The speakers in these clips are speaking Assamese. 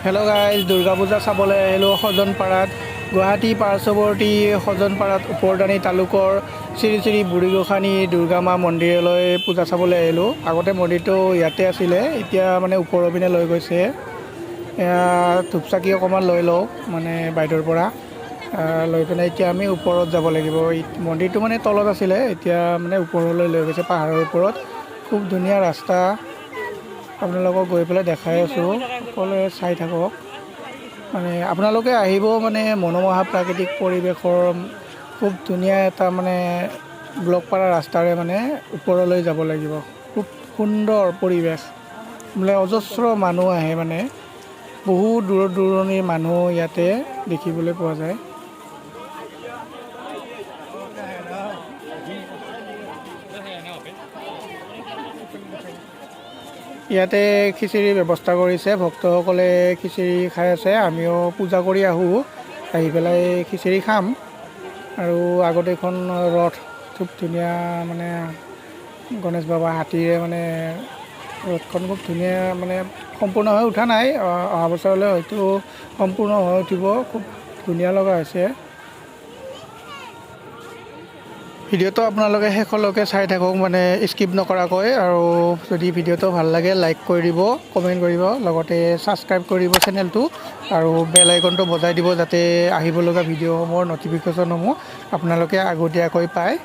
হেল্ল' গাইজ, দুৰ্গা পূজা চাবলৈ আহিলোঁ সজনপাৰাত। গুৱাহাটী পাৰ্শ্বৱৰ্তী সজনপাৰাত ওপৰদানি তালুকৰ শ্ৰী শ্ৰী বুঢ়ীগোসানী দুৰ্গা মা মন্দিৰলৈ পূজা চাবলৈ আহিলোঁ। আগতে মন্দিৰটো ইয়াতে আছিলে, এতিয়া মানে ওপৰৰ পিনে লৈ গৈছে। ধূপচাকি অকণমান লৈ লওঁ মানে বাইদেউৰ পৰা লৈ পিনে এতিয়া আমি ওপৰত যাব লাগিব। মন্দিৰটো মানে তলত আছিলে, এতিয়া মানে ওপৰলৈ লৈ গৈছে, পাহাৰৰ ওপৰত। খুব ধুনীয়া ৰাস্তা, আপোনালোকক গৈ পেলাই দেখাই আছোঁ, সকলোৱে চাই থাকক। মানে আপোনালোকে আহিব, মানে মনোমোহা প্ৰাকৃতিক পৰিৱেশৰ খুব ধুনীয়া এটা মানে ব্লকপাৰা ৰাস্তাৰে মানে ওপৰলৈ যাব লাগিব। খুব সুন্দৰ পৰিৱেশ, বোলে অজস্ৰ মানুহ আহে, মানে বহু দূৰ দূৰণিৰ মানুহ ইয়াতে দেখিবলৈ পোৱা যায়। ইয়াতে খিচিৰিৰ ব্যৱস্থা কৰিছে, ভক্তসকলে খিচিৰি খাই আছে। আমিও পূজা কৰি আহোঁ, আহি পেলাই খিচিৰি খাম। আৰু আগতে এখন ৰথ, খুব ধুনীয়া মানে গণেশ বাবা হাতীৰে মানে ৰথখন খুব ধুনীয়া, মানে সম্পূৰ্ণ হৈ উঠা নাই, অহা বছৰলৈ হয়তো সম্পূৰ্ণ হৈ উঠিব। খুব ধুনীয়া লগা হৈছে। ভিডিঅ'টো আপোনালোকে শেষলৈকে চাই থাকক, মানে স্কিপ নকৰাকৈ। আৰু যদি ভিডিঅ'টো ভাল লাগে লাইক কৰি দিব, কমেণ্ট কৰিব, লগতে ছাবস্ক্ৰাইব কৰিব চেনেলটো, আৰু বেল আইকনটো বজাই দিব, যাতে আহিবলগা ভিডিঅ'সমূহৰ ন'টিফিকেশ্যনসমূহ আপোনালোকে আগতীয়াকৈ পায়।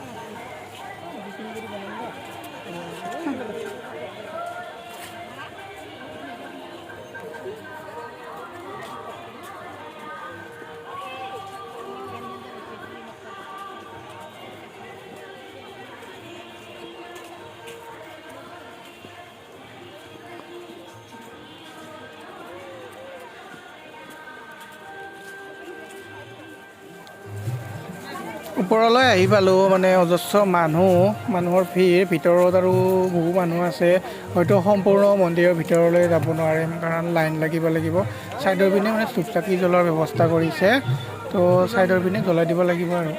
ওপৰলৈ আহি পালোঁ, মানে অজস্ৰ মানুহৰ ভিতৰত আৰু বহু মানুহ আছে। হয়তো সম্পূৰ্ণ মন্দিৰৰ ভিতৰলৈ যাব নোৱাৰিম, কাৰণ লাইন লাগিব। ছাইডৰ পিনে মানে ধূপচাকি জ্বলোৱাৰ ব্যৱস্থা কৰিছে, তো ছাইডৰ পিনে জ্বলাই দিব লাগিব আৰু।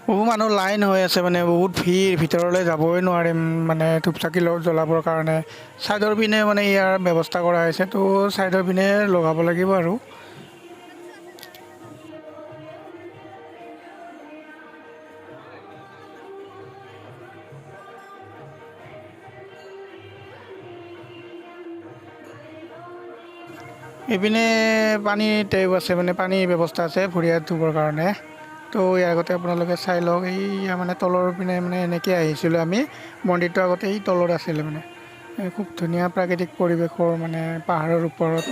বহু মানুহ লাইন হৈ আছে, মানে বহুত ভিতৰলৈ যাবই নোৱাৰিম, মানে ধূপচাকি জ্বলাবৰ কাৰণে। ছাইডৰ পিনে মানে ইয়াৰ ব্যৱস্থা কৰা হৈছে, তো ছাইডৰ পিনে লগাব লাগিব আৰু। এইপিনে পানীৰ টেপ আছে, মানে পানীৰ ব্যৱস্থা আছে ভৰি হাত ধুবৰ কাৰণে। তো ইয়াৰ আগতে আপোনালোকে চাই লওক, এই মানে তলৰ পিনে মানে এনেকৈ আহিছিলোঁ আমি। মন্দিৰটো আগতে এই তলত আছিলে, মানে খুব ধুনীয়া প্ৰাকৃতিক পৰিৱেশৰ, মানে পাহাৰৰ ওপৰত।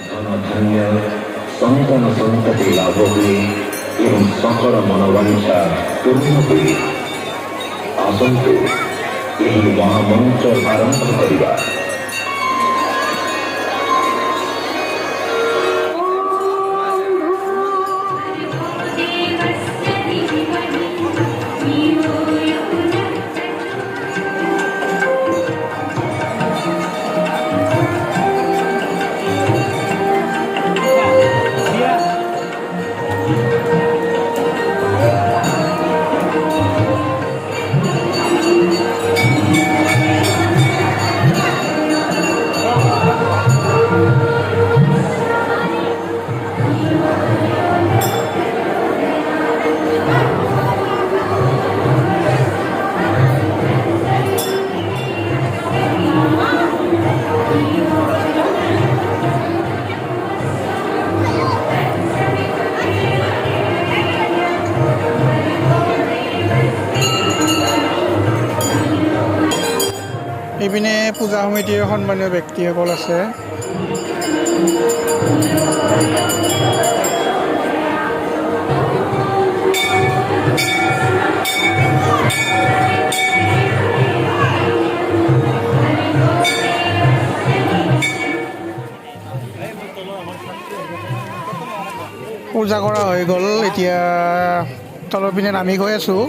এইপিনে পূজা সমিতিৰ সন্মানীয় ব্যক্তিসকল আছে। পূজা কৰা হৈ গ'ল। এতিয়া তলৰ পিনে নামি গৈ আছোঁ।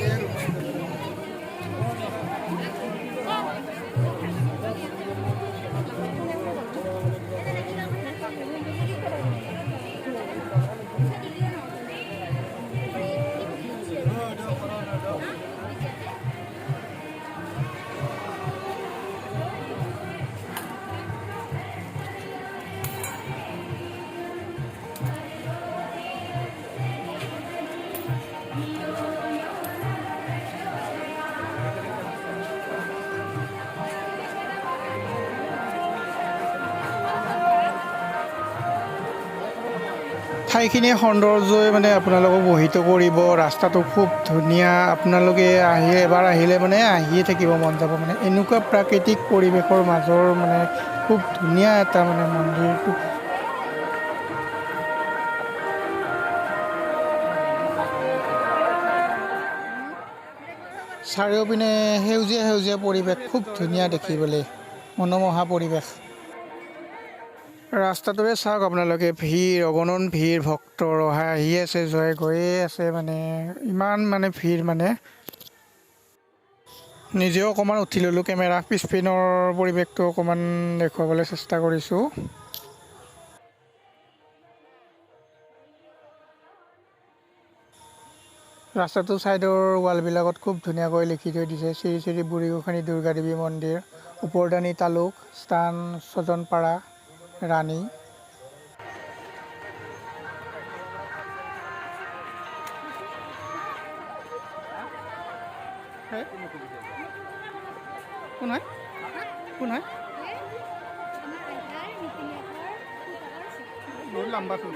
ঠাইখিনিৰ সৌন্দৰ্যই মানে আপোনালোকক মোহিত কৰিব। ৰাস্তাটো খুব ধুনীয়া। আপোনালোকে এবাৰ আহিলে মানে আহিয়ে থাকিব মন যাব। মানে এনেকুৱা প্ৰাকৃতিক পৰিৱেশৰ মাজৰ মানে খুব ধুনীয়া এটা মানে মন্দিৰটো। চাৰিওপিনে সেউজীয়া সেউজীয়া পৰিৱেশ, খুব ধুনীয়া দেখিবলৈ, মনোমোহা পৰিৱেশ। ৰাস্তাটোৰে চাওক আপোনালোকে, ভিৰ, অগণন ভিৰ, ভক্ত অহা আহি আছে, জয় গৈয়ে আছে। মানে ইমান মানে ভিৰ, মানে নিজেও অকণমান উঠি ল'লোঁ কেমেৰা, পিছপিনৰ পৰিৱেশটো অকণমান দেখুৱাবলৈ চেষ্টা কৰিছোঁ। ৰাস্তাটোৰ ছাইডৰ ৱালবিলাকত খুব ধুনীয়াকৈ লিখি থৈ দিছে, শ্ৰী শ্ৰী বুঢ়ীগোসানী দুৰ্গা দেৱী মন্দিৰ, ওপৰদানি তালুক, স্থান স্বজনপাৰা, ৰাণী। কোন হয়? কোন হয়? বহুত লম্বা চুল।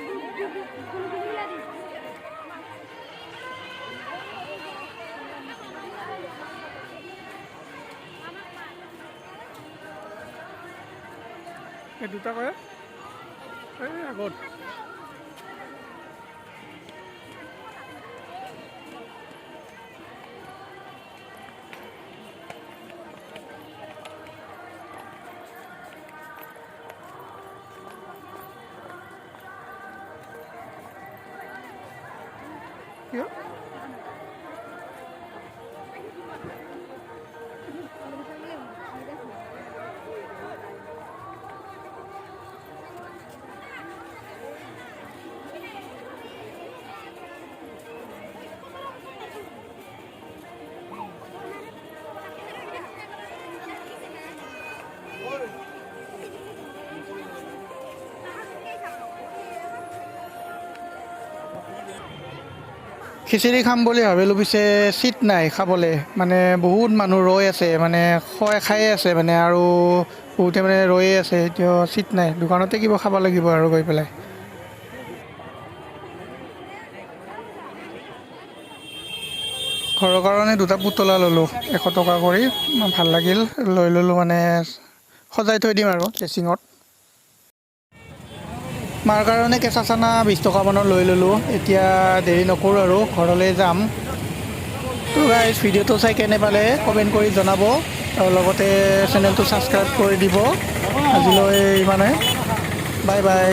এই দুটা কৰে এই আগত। কিয়? খিচিৰি খাম বুলি ভাবিলোঁ, পিছে চিট নাই খাবলৈ। মানে বহুত মানুহ ৰৈ আছে, মানে খায়ে আছে মানে, আৰু বহুতে মানে ৰৈয়ে আছে। এতিয়া চিট নাই, দোকানতে কিবা খাব লাগিব আৰু গৈ পেলাই। ঘৰৰ কাৰণে দুটা পুতলা ল'লোঁ 100 টকা কৰি, ভাল লাগিল, লৈ ল'লোঁ। মানে সজাই থৈ দিম আৰু কেচিঙত। মাৰ কাৰণে কেঁচা চানা 20 টকামানৰ লৈ ল'লোঁ। এতিয়া দেৰি নকৰোঁ আৰু ঘৰলৈ যাম। তো গাইজ, ভিডিঅ'টো চাই কেনে পালে কমেণ্ট কৰি জনাব, আৰু লগতে চেনেলটো ছাবস্ক্ৰাইব কৰি দিব। আজিলৈ ইমানে, বাই বাই।